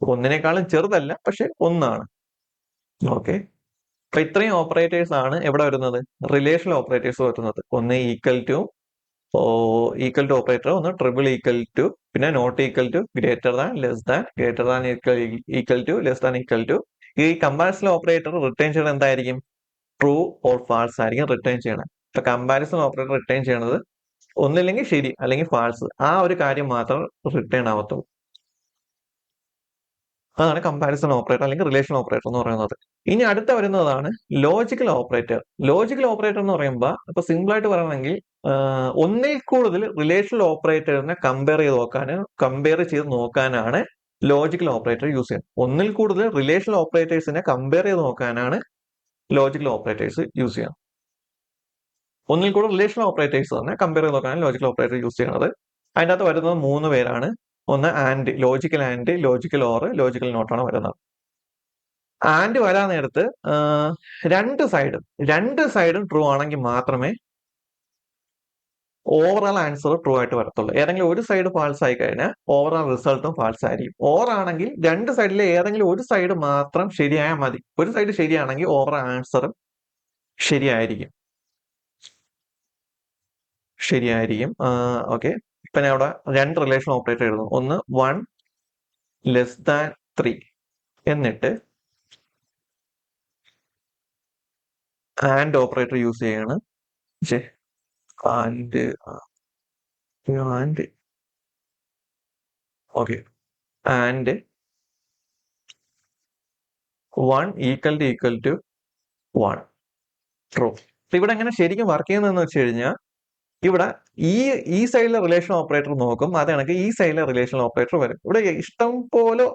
ഒന്നിനേക്കാളും ചെറുതല്ല പക്ഷെ ഒന്നാണ്. ഓക്കെ, അപ്പൊ ഇത്രയും ഓപ്പറേറ്റേഴ്സ് ആണ് എവിടെ വരുന്നത്, റിലേഷണൽ ഓപ്പറേറ്റേഴ്സ് വരുന്നത്. ഒന്ന് ഈക്വൽ ടു ഓപ്പറേറ്റർ, ഒന്ന് ട്രിപ്പിൾ ഈക്വൽ ടു, പിന്നെ not equal to, greater than, less than, greater than equal to, less than equal to. ഈ കമ്പാരിസൺ ഓപ്പറേറ്റർ റിട്ടേൺ ചെയ്യണത് എന്തായിരിക്കും? ട്രൂ ഓർ ഫാൾസ് ആയിരിക്കും റിട്ടേൺ ചെയ്യണം. ഇപ്പൊ കമ്പാരിസൺ ഓപ്പറേറ്റർ റിട്ടേൺ ചെയ്യണത് ഒന്നില്ലെങ്കിൽ ശരി അല്ലെങ്കിൽ ഫാൾസ്, ആ ഒരു കാര്യം മാത്രം റിട്ടേൺ ആവത്തുള്ളൂ. അതാണ് കമ്പാരിസൺ ഓപ്പറേറ്റർ അല്ലെങ്കിൽ റിലേഷൻ ഓപ്പറേറ്റർ എന്ന് പറയുന്നത്. ഇനി അടുത്ത വരുന്നതാണ് ലോജിക്കൽ ഓപ്പറേറ്റർ. ലോജിക്കൽ ഓപ്പറേറ്റർ എന്ന് പറയുമ്പോൾ ഇപ്പൊ സിമ്പിൾ ആയിട്ട് പറയണമെങ്കിൽ ഒന്നിൽ കൂടുതൽ റിലേഷണൽ ഓപ്പറേറ്ററിനെ കമ്പയർ ചെയ്ത് നോക്കാനാണ് ലോജിക്കൽ ഓപ്പറേറ്റർ യൂസ് ചെയ്യുന്നത്. ഒന്നിൽ കൂടുതൽ റിലേഷണൽ ഓപ്പറേറ്റേഴ്സിനെ കമ്പയർ ചെയ്ത് നോക്കാനാണ് ലോജിക്കൽ ഓപ്പറേറ്റേഴ്സ് യൂസ് ചെയ്യുന്നത്. ഒന്നിൽ കൂടുതൽ റിലേഷണൽ ഓപ്പറേറ്റേഴ്സ് തന്നെ കമ്പയർ ചെയ്ത് നോക്കാനാണ് ലോജിക്കൽ ഓപ്പറേറ്റർ യൂസ് ചെയ്യുന്നത്. അതിൻ്റെ അകത്ത് വരുന്നത് 3 പേരാണ്. ഒന്ന് ആൻഡ്, ലോജിക്കൽ ഓർ, ലോജിക്കൽ നോട്ടാണ് വരുന്നത്. ആൻഡ് വരാൻ നേരത്ത് രണ്ട് സൈഡും ട്രൂ ആണെങ്കിൽ മാത്രമേ ഓവറോൾ ആൻസർ ട്രൂ ആയിട്ട് വരത്തുള്ളൂ. ഏതെങ്കിലും ഒരു സൈഡ് ഫാൾസ് ആയി കഴിഞ്ഞാൽ ഓവറോൾ റിസൾട്ടും ഫാൾസ് ആയിരിക്കും. ഓർ ആണെങ്കിൽ രണ്ട് സൈഡിലെ ഏതെങ്കിലും ഒരു സൈഡ് മാത്രം ശരിയായാൽ മതി. ഒരു സൈഡ് ശരിയാണെങ്കിൽ ഓവറോൾ ആൻസറും ശരിയായിരിക്കും. ഓക്കെ, ഇപ്പൊ ഞാൻ ഇവിടെ 2 റിലേഷൻ ഓപ്പറേറ്റർ എഴുതുന്നു. ഒന്ന് 1 ലെസ് ദാൻ 3, എന്നിട്ട് ആൻഡ് ഓപ്പറേറ്റർ യൂസ് ചെയ്യാണ്. And okay, and 1 equal to 1 true. ഇവിടെ എങ്ങനെ ശരിക്കും വർക്ക് ചെയ്യുന്നതെന്ന് വെച്ച് കഴിഞ്ഞാൽ ഇവിടെ ഈ സൈഡിലെ റിലേഷൻ ഓപ്പറേറ്റർ നോക്കും, അത് കണക്ക് ഈ സൈഡിലെ റിലേഷൻ ഓപ്പറേറ്റർ വരും. ഇവിടെ ഇഷ്ടം പോലെ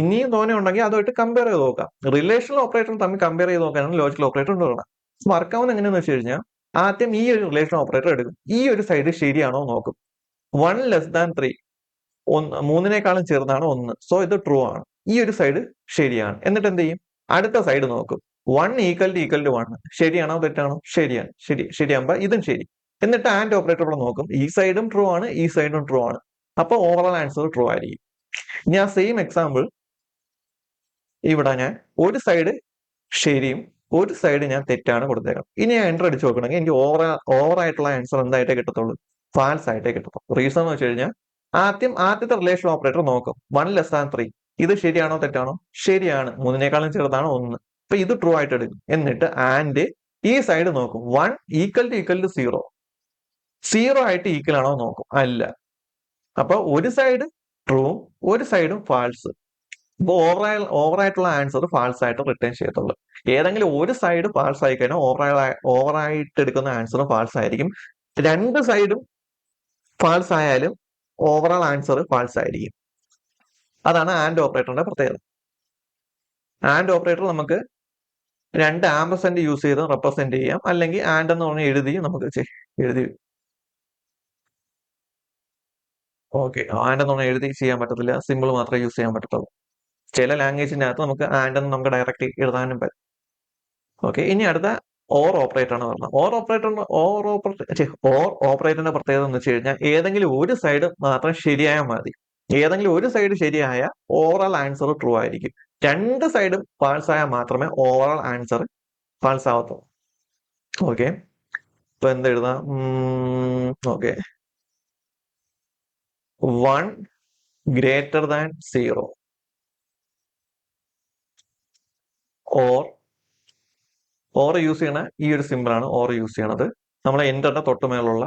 ഇനിയും തോനെ ഉണ്ടെങ്കിൽ അതുമായിട്ട് കമ്പയർ ചെയ്ത് നോക്കാം. റിലേഷണൽ ഓപ്പറേറ്റർ തമ്മിൽ കമ്പയർ ചെയ്ത് നോക്കാനാണ് ലോജിക്കൽ ഓപ്പറേറ്റർ കൊണ്ടുവരണം. വർക്കാവുന്ന എങ്ങനെയാന്ന് വെച്ച് കഴിഞ്ഞാൽ ആദ്യം ഈ ഒരു റിലേഷൻ ഓപ്പറേറ്റർ എടുക്കും. ഈ ഒരു സൈഡ് ശരിയാണോ നോക്കും. 1 ലെസ് ദാൻ 3, 3നേക്കാളും ചെറുതാണ് 1. സോ ഇത് ട്രൂ ആണ്. ഈ ഒരു സൈഡ് ശരിയാണ്. എന്നിട്ട് എന്ത് ചെയ്യും? അടുത്ത സൈഡ് നോക്കും. 1 ഈക്വൽ ടു 1 ശരിയാണോ തെറ്റാണോ? ശരിയാണ്. ശരിയാകുമ്പോ ഇതും ശരി. എന്നിട്ട് ആൻഡ് ഓപ്പറേറ്റർ ഇവിടെ നോക്കും. ഈ സൈഡും ട്രൂ ആണ്, ഈ സൈഡും ട്രൂ ആണ്. അപ്പൊ ഓവറോൾ ആൻസർ ട്രൂ ആയിരിക്കും. ഞാൻ സെയിം എക്സാമ്പിൾ ഇവിടെ ഞാൻ ഒരു സൈഡ് ശരിയും ഒരു സൈഡ് ഞാൻ തെറ്റാണ് കൊടുത്തേക്കാം. ഇനി ഞാൻ എൻ്റർ അടിച്ച് നോക്കണമെങ്കിൽ എനിക്ക് ഓവറായിട്ടുള്ള ആൻസർ എന്തായിട്ടേ കിട്ടത്തുള്ളൂ? ഫാൾസ് ആയിട്ടേ കിട്ടത്തുള്ളൂ. റീസൺ എന്ന് വെച്ച് കഴിഞ്ഞാൽ ആദ്യത്തെ റിലേഷൻ ഓപ്പറേറ്റർ നോക്കും. 1 ലെസ് ദാൻ 3 ഇത് ശരിയാണോ തെറ്റാണോ? ശരിയാണ്. 3നേക്കാളും ചെറുതാണ് 1. അപ്പൊ ഇത് ട്രൂ ആയിട്ട് എടുക്കും. എന്നിട്ട് ആൻഡ് ഈ സൈഡ് നോക്കും. 1 ഈക്വൽ ടു 0 ആയിട്ട് ഈക്വൽ ആണോ നോക്കും. അല്ല. അപ്പൊ ഒരു സൈഡ് ട്രൂ, ഒരു സൈഡും ഫാൾസ്. ഇപ്പൊ ഓവറായിട്ടുള്ള ആൻസർ ഫാൾസ് ആയിട്ട് റിട്ടേൺ ചെയ്യത്തുള്ളൂ. ഏതെങ്കിലും ഒരു സൈഡ് ഫാൾസ് ആയി കഴിഞ്ഞാൽ ഓവറായിട്ട് എടുക്കുന്ന ആൻസർ ഫാൾസ് ആയിരിക്കും. രണ്ട് സൈഡും ഫാൾസ് ആയാലും ഓവറോൾ ആൻസർ ഫാൾസ് ആയിരിക്കും. അതാണ് ആൻഡ് ഓപ്പറേറ്ററിന്റെ പ്രത്യേകത. ആൻഡ് ഓപ്പറേറ്റർ നമുക്ക് രണ്ട് ആംപർസെന്റ് യൂസ് ചെയ്ത് റെപ്രസെന്റ് ചെയ്യാം, അല്ലെങ്കിൽ ആൻഡ് എന്ന് പറഞ്ഞ് എഴുതി നമുക്ക് എഴുതി ഓക്കെ. ആൻഡ് എന്ന് പറഞ്ഞാൽ എഴുതി ചെയ്യാൻ പറ്റത്തില്ല, സിമ്പിൾ മാത്രമേ യൂസ് ചെയ്യാൻ പറ്റത്തുള്ളൂ. ചില ലാംഗ്വേജിന്റെ അകത്ത് നമുക്ക് ആൻഡ് എന്ന് നമുക്ക് ഡയറക്റ്റ് എഴുതാനും പറ്റും. ഓക്കെ. ഇനി അടുത്ത ഓർ ഓപ്പറേറ്റർ ആണ് പറഞ്ഞത്. ഓർ ഓപ്പറേറ്ററിന്റെ പ്രത്യേകത എന്ന് വെച്ച് കഴിഞ്ഞാൽ ഏതെങ്കിലും ഒരു സൈഡ് മാത്രം ശരിയായാൽ മതി. ഏതെങ്കിലും ഒരു സൈഡ് ശരിയായ ഓവറോൾ ആൻസർ ട്രൂ ആയിരിക്കും. രണ്ട് സൈഡും ഫാൾസ് ആയാൽ മാത്രമേ ഓവറോൾ ആൻസർ ഫാൾസ് ആവത്തുള്ളൂ. ഓക്കെ. ഇപ്പൊ എന്ത് എഴുതാം? Okay. 1 greater than 0 or use ചെയ്യണ ഈ ഒരു സിമ്പിൾ ആണ് ഓർ യൂസ് ചെയ്യണത്. നമ്മളെ എൻ്ററിന്റെ തൊട്ട് മേലുള്ള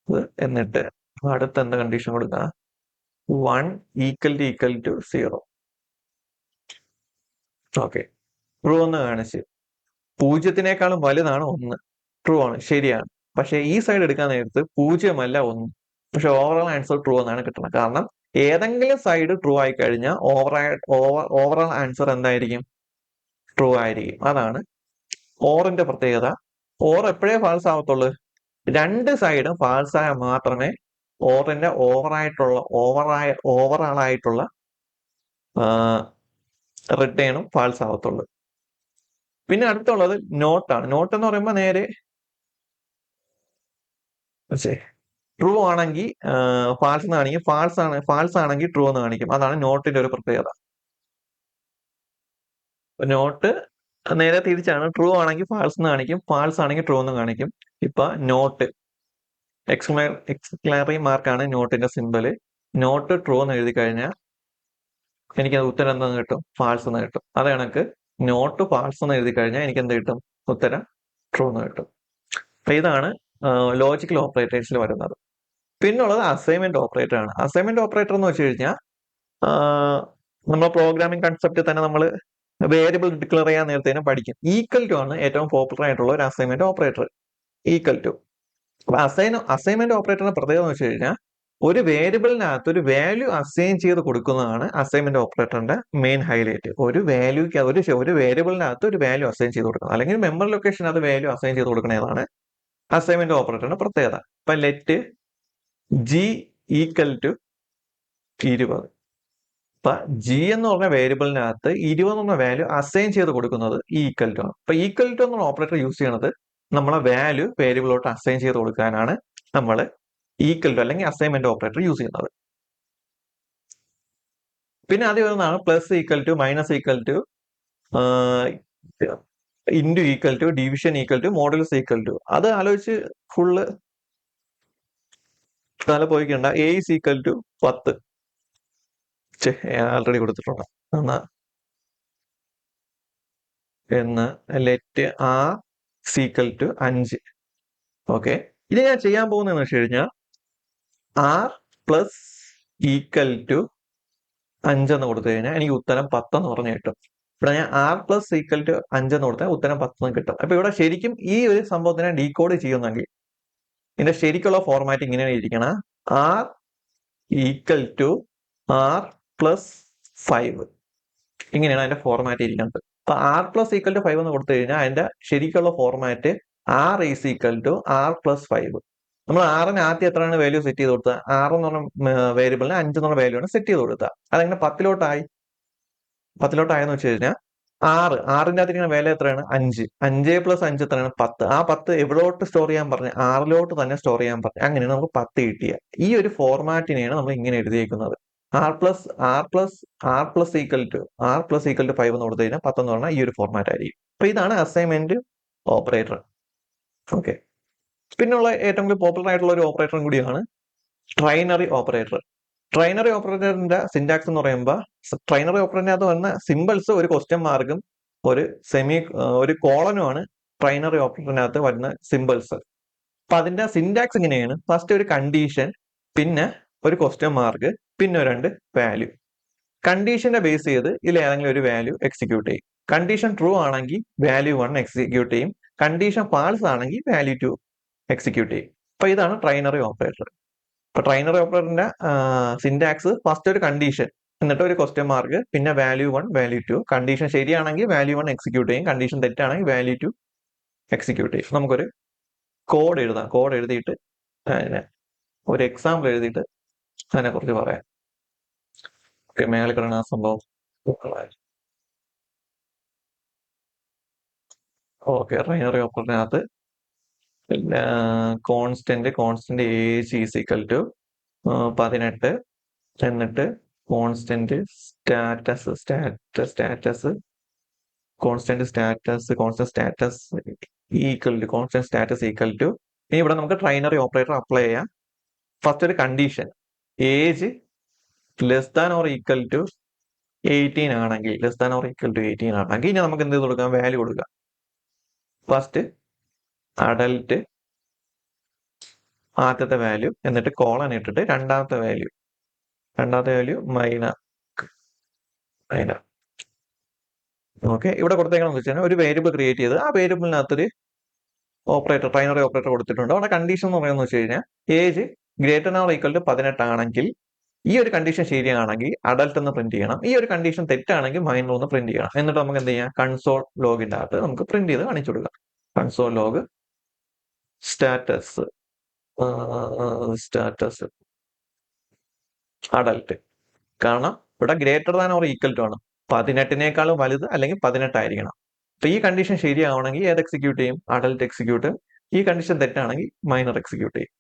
ഇത്. എന്നിട്ട് അടുത്ത എന്താ കണ്ടീഷൻ കൊടുക്കുക? 1 ഈക്വൽ ടു 0. ഓക്കെ. ട്രൂ എന്ന് കാണിച്ച് 0നേക്കാളും വലുതാണ് 1. ട്രൂ ആണ്, ശരിയാണ്. പക്ഷെ ഈ സൈഡ് എടുക്കാൻ നേരത്ത് 0 1. പക്ഷെ ഓവറോൾ ആൻസർ ട്രൂ എന്നാണ് കിട്ടുന്നത്. കാരണം ഏതെങ്കിലും സൈഡ് ട്രൂ ആയി കഴിഞ്ഞാൽ ഓവറോൾ ആൻസർ എന്തായിരിക്കും? ട്രൂ ആയിരിക്കും. അതാണ് ഓറിന്റെ പ്രത്യേകത. ഓർ എപ്പോഴേ ഫാൾസ് ആവത്തുള്ളൂ? രണ്ട് സൈഡും ഫാൾസ് ആയാൽ മാത്രമേ ഓറിന്റെ ഓവറാൾ ആയിട്ടുള്ള റിട്ടേണും ഫാൾസ് ആവത്തുള്ളൂ. പിന്നെ അടുത്തുള്ളത് നോട്ടാണ്. നോട്ട് എന്ന് പറയുമ്പോൾ നേരെ ട്രൂ ആണെങ്കിൽ ഫാൾസ് എന്ന് കാണിക്കും, ഫാൾസ് ആണെങ്കിൽ ട്രൂ എന്ന് കാണിക്കും. അതാണ് നോട്ടിന്റെ ഒരു പ്രത്യേകത. നോട്ട് നേരെ തിരിച്ചാണ്. ട്രൂ ആണെങ്കിൽ ഫാൾസ് എന്ന് കാണിക്കും, ഫാൾസ് ആണെങ്കിൽ ട്രൂ എന്ന് കാണിക്കും. ഇപ്പൊ നോട്ട് എക്സ്ക്ലമേറ്ററി മാർക്കാണ് നോട്ടിന്റെ സിമ്പിള്. നോട്ട് ട്രൂ എന്ന് എഴുതി കഴിഞ്ഞാൽ എനിക്ക് ഉത്തരം എന്താന്ന് കിട്ടും? ഫാൾസ് എന്ന് കിട്ടും. അത് കണക്ക് നോട്ട് ഫാൾസ് എന്ന് എഴുതി കഴിഞ്ഞാൽ എനിക്ക് എന്ത് കിട്ടും? ഉത്തരം ട്രൂ എന്ന് കിട്ടും. അപ്പൊ ഇതാണ് ലോജിക്കൽ ഓപ്പറേറ്റേഴ്സിൽ വരുന്നത്. പിന്നുള്ളത് അസൈൻമെന്റ് ഓപ്പറേറ്റർ ആണ്. അസൈൻമെന്റ് ഓപ്പറേറ്റർ എന്ന് വെച്ച് കഴിഞ്ഞാൽ നമ്മൾ പ്രോഗ്രാമിംഗ് കൺസെപ്റ്റ് തന്നെ നമ്മൾ വേരിയബിൾ ഡിക്ലെയർ ചെയ്യാൻ നേരത്തേനും പഠിക്കും. ഈക്വൽ ടു ആണ് ഏറ്റവും പോപ്പുലർ ആയിട്ടുള്ള ഒരു അസൈൻമെന്റ് ഓപ്പറേറ്റർ. Equal to. അപ്പൊ അസൈൻമെന്റ് ഓപ്പറേറ്ററിന്റെ പ്രത്യേകത എന്ന് വെച്ച് കഴിഞ്ഞാൽ ഒരു വേരിയബിളിനകത്ത് ഒരു വാല്യൂ അസൈൻ ചെയ്ത് കൊടുക്കുന്നതാണ് അസൈൻമെന്റ് ഓപ്പറേറ്ററിന്റെ മെയിൻ ഹൈലൈറ്റ്. ഒരു വേരിയബിളിനകത്ത് ഒരു വാല്യൂ അസൈൻ ചെയ്ത് കൊടുക്കണം, അല്ലെങ്കിൽ മെമ്മറി ലൊക്കേഷനകത്ത് വാല്യൂ അസൈൻ ചെയ്ത് കൊടുക്കുന്നതാണ് അസൈൻമെന്റ് ഓപ്പറേറ്ററിന്റെ പ്രത്യേകത. ഇപ്പൊ ലെറ്റ് ജി ഈക്വൽ ടു 20. ഇപ്പൊ ജി എന്ന് പറഞ്ഞ വേരിയബിളിനകത്ത് 20 എന്ന വാല്യൂ അസൈൻ ചെയ്ത് കൊടുക്കുന്നത് ഈക്വൽ ടു ആണ്. ഇപ്പൊ ഈക്വൽ ടു എന്ന ഓപ്പറേറ്റർ യൂസ് ചെയ്യണത് നമ്മളെ വാല്യൂ വേരിയബിളോട്ട് അസൈൻ ചെയ്ത് കൊടുക്കാനാണ് നമ്മൾ ഈക്വൽ ടു അല്ലെങ്കിൽ അസൈൻമെന്റ് ഓപ്പറേറ്റർ യൂസ് ചെയ്യുന്നത്. പിന്നെ ആദ്യം വരുന്നതാണ് plus equal to, minus equal to, into equal to, division equal to, modulus equal to. അത് ആലോചിച്ച് ഫുള്ള് തല പോയിക്കണ്ട. A is equal to 10 already കൊടുത്തിട്ടുണ്ട്. എന്ന് let R sequel to 5. Okay. ഇത് ഞാൻ ചെയ്യാൻ പോകുന്നതെന്ന് വെച്ച് കഴിഞ്ഞാൽ ആർ പ്ലസ് ഈക്വൽ ടു 5 എന്ന് കൊടുത്തു കഴിഞ്ഞാൽ എനിക്ക് ഉത്തരം 10 എന്ന് പറഞ്ഞു കിട്ടും. ഇവിടെ ഞാൻ ആർ പ്ലസ് ഈക്വൽ ടു 5 എന്ന് കൊടുത്താൽ ഉത്തരം 10 എന്ന് കിട്ടും. അപ്പൊ ഇവിടെ ശരിക്കും ഈ ഒരു സംഭവത്തിനെ ഡീകോഡ് ചെയ്യുന്നെങ്കിൽ ഇതിന്റെ ശരിക്കുള്ള ഫോർമാറ്റ് ഇങ്ങനെയാണ് ഇരിക്കണം. R equal to R plus 5. ഇങ്ങനെയാണ് അതിന്റെ ഫോർമാറ്റ് ഇരിക്കുന്നത്. അപ്പൊ ആർ പ്ലസ് ഈക്വൽ ടു 5 എന്ന് കൊടുത്തു കഴിഞ്ഞാൽ അതിന്റെ ശരിക്കുള്ള format R is equal to R plus 5. നമ്മൾ ആറിന് ആദ്യം എത്രയാണ് വാല്യൂ സെറ്റ് ചെയ്ത് കൊടുത്തത്? 6 എന്ന് പറഞ്ഞ വേരിയബിളിന് 5 എന്നുള്ള വാല്യൂ ആണ് സെറ്റ് ചെയ്ത് കൊടുത്തത്. അതെങ്ങനെ 10ലോട്ടായെന്ന് വെച്ച് കഴിഞ്ഞാൽ ആറിന്റെ അകത്ത് ഇങ്ങനെ വില എത്രയാണ്? 5. 5+5 എത്രയാണ്? 10. ആ 10 എവിടോട്ട് സ്റ്റോർ ചെയ്യാൻ പറഞ്ഞു? 6ലോട്ട് തന്നെ സ്റ്റോർ ചെയ്യാൻ പറഞ്ഞു. അങ്ങനെയാണ് നമുക്ക് 10 കിട്ടിയ. ഈ ഒരു ഫോർമാറ്റിനെയാണ് നമ്മൾ ഇങ്ങനെ എഴുതിയേക്കുന്നത്. ആർ പ്ലസ് ഈക്വൽ ടു 5 എന്ന് കൊടുത്തു കഴിഞ്ഞാൽ 10 എന്ന് പറഞ്ഞാൽ ഈ ഒരു ഫോർമാറ്റ് ആയിരിക്കും. അപ്പൊ ഇതാണ് അസൈൻമെന്റ് ഓപ്പറേറ്റർ. ഓക്കെ. പിന്നുള്ള ഏറ്റവും കൂടുതൽ പോപ്പുലർ ആയിട്ടുള്ള ഒരു ഓപ്പറേറ്ററും കൂടിയാണ് ട്രൈനറി ഓപ്പറേറ്റർ. ട്രൈനറി ഓപ്പറേറ്ററിന്റെ സിന്റാക്സ് എന്ന് പറയുമ്പോൾ ട്രൈനറി ഓപ്പറേറ്ററിനകത്ത് വന്ന സിമ്പിൾസ് ഒരു ക്വസ്റ്റ്യൻ മാർക്കും ഒരു കോളനുമാണ് ട്രൈനറി ഓപ്പറേറ്ററിനകത്ത് വരുന്ന സിമ്പിൾസ്. അപ്പൊ അതിന്റെ സിന്റാക്സ് ഇങ്ങനെയാണ്: ഫസ്റ്റ് ഒരു കണ്ടീഷൻ, പിന്നെ ഒരു ക്വസ്റ്റ്യൻ മാർക്ക്, പിന്നെ 2 വാല്യൂ. കണ്ടീഷന്റെ ബേസ് ചെയ്ത് ഇതിൽ ഏതെങ്കിലും ഒരു വാല്യൂ എക്സിക്യൂട്ട് ചെയ്യും. കണ്ടീഷൻ ട്രൂ ആണെങ്കിൽ വാല്യൂ 1 എക്സിക്യൂട്ട് ചെയ്യും. കണ്ടീഷൻ ഫാൾസ് ആണെങ്കിൽ വാല്യൂ 2 എക്സിക്യൂട്ട് ചെയ്യും. അപ്പൊ ഇതാണ് ട്രൈനറി ഓപ്പറേറ്റർ. അപ്പൊ ട്രൈനറി ഓപ്പറേറ്ററിന്റെ സിന്റാക്സ്: ഫസ്റ്റ് ഒരു കണ്ടീഷൻ, എന്നിട്ട് ഒരു ക്വസ്റ്റ്യൻ മാർക്ക്, പിന്നെ വാല്യൂ 1 വാല്യൂ 2. കണ്ടീഷൻ ശരിയാണെങ്കിൽ വാല്യൂ 1 എക്സിക്യൂട്ട് ചെയ്യും. കണ്ടീഷൻ തെറ്റാണെങ്കിൽ വാല്യൂ 2 എക്സിക്യൂട്ട് ചെയ്യും. നമുക്കൊരു കോഡ് എഴുതാം. കോഡ് എഴുതിയിട്ട് ഒരു എക്സാമ്പിൾ എഴുതിയിട്ട് അതിനെ കുറിച്ച് പറയാം. ഓക്കെ, മേളിൽ കിടന്ന ആ സംഭവം. ഓക്കെ, ട്രൈനറി ഓപ്പറേറ്ററിനകത്ത് constant age is equal to 18, എന്നിട്ട് കോൺസ്റ്റന്റ് സ്റ്റാറ്റസ് ഈക്വൽ ടു ഇനി ഇവിടെ നമുക്ക് ട്രൈനറി ഓപ്പറേറ്റർ അപ്ലൈ ചെയ്യാം. ഫസ്റ്റ് ഒരു condition, age less than or equal to 18 ആണെങ്കിൽ ഇനി നമുക്ക് എന്ത് കൊടുക്കാം? വാല്യൂ കൊടുക്കാം. ഫസ്റ്റ് അഡൽട്ട് ആദ്യത്തെ വാല്യൂ, എന്നിട്ട് കോളൻ ഇട്ടിട്ട് രണ്ടാമത്തെ വാല്യൂ മൈനർ. ഓക്കെ, ഇവിടെ കൊടുത്തേക്കണമെന്ന് വെച്ചാൽ ഒരു വേരിയബിൾ ക്രിയേറ്റ് ചെയ്ത് ആ വേരിയബിളിനകത്തൊരു ട്രൈനറി ഓപ്പറേറ്റർ കൊടുത്തിട്ടുണ്ട്. അവിടെ കണ്ടീഷൻ എന്ന് പറയുന്നത് വെച്ച് കഴിഞ്ഞാൽ age greater or equal to 18 ആണെങ്കിൽ ഈ ഒരു കണ്ടീഷൻ ശരിയാണെങ്കിൽ അഡൽട്ട് എന്ന് പ്രിന്റ് ചെയ്യണം. ഈ ഒരു കണ്ടീഷൻ തെറ്റാണെങ്കിൽ മൈനർ എന്ന് പ്രിന്റ് ചെയ്യണം. എന്നിട്ട് നമുക്ക് എന്ത് ചെയ്യാം? കൺസോൾ ലോഗിന്റെ അകത്ത് നമുക്ക് പ്രിന്റ് ചെയ്ത് കാണിച്ചു കൊടുക്കാം. Console log status adult. കാരണം ഇവിടെ greater than or equal to ആണ്. 18നേക്കാളും വലുത് അല്ലെങ്കിൽ 18 ആയിരിക്കണം. അപ്പൊ ഈ കണ്ടീഷൻ ശരിയാവണമെങ്കിൽ ഏത് എക്സിക്യൂട്ട് ചെയ്യും? Adult execute. ഈ കണ്ടീഷൻ തെറ്റാണെങ്കിൽ മൈനർ എക്സിക്യൂട്ട് ചെയ്യും.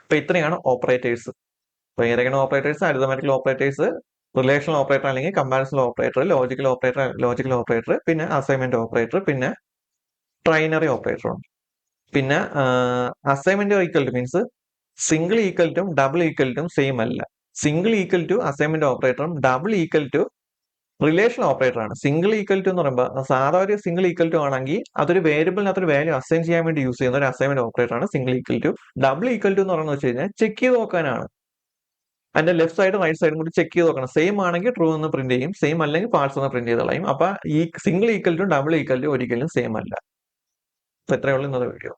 അപ്പൊ ഇത്രയാണ് ഓപ്പറേറ്റേഴ്സ്. അപ്പൊ ഏതൊക്കെയാണ് operators? Arithmetical operators, relational operator അല്ലെങ്കിൽ കമ്പാരിസൺ ഓപ്പറേറ്റർ, ലോജിക്കൽ ഓപ്പറേറ്റർ, പിന്നെ അസൈൻമെന്റ് ഓപ്പറേറ്റർ, പിന്നെ ട്രൈനറി ഓപ്പറേറ്റർ ഉണ്ട്. പിന്നെ assignment equal to means single equal to double equal to same അല്ല. സിംഗിൾ ഈക്വൽ ടു അസൈൻമെന്റ് ഓപ്പറേറ്ററും double equal to relational operator ആണ്. Single equal to എന്ന് പറയുമ്പോൾ സാധാ ഒരു സിംഗിൾ ഈക്വൽ ടു ആണെങ്കിൽ അതൊരു വേരിയബിളിനകത്തൊരു വാല്യൂ അസൈൻ ചെയ്യാൻ വേണ്ടി യൂസ് ചെയ്യുന്ന ഒരു അസൈൻമെന്റ് ഓപ്പറേറ്റർ ആണ് single equal to. Double equal to എന്ന് പറയുന്നത് വെച്ച് കഴിഞ്ഞാൽ ചെക്ക് ചെയ്ത് നോക്കാനാണ്. അതിന്റെ ലെഫ്റ്റ് സൈഡും റൈറ്റ് സൈഡും കൂടി ചെക്ക് ചെയ്ത് നോക്കണം. സെയിം ആണെങ്കിൽ ട്രൂ എന്ന് പ്രിന്റ് ചെയ്യും, സെയിം അല്ലെങ്കിൽ ഫാൾസ് എന്ന് പ്രിന്റ് ചെയ്ത് കളയും. അപ്പൊ ഈ single equal to double equal to ഒരിക്കലും സെയിം അല്ല. അപ്പൊ ഇത്രയുള്ള ഇന്നത്തെ വീഡിയോ.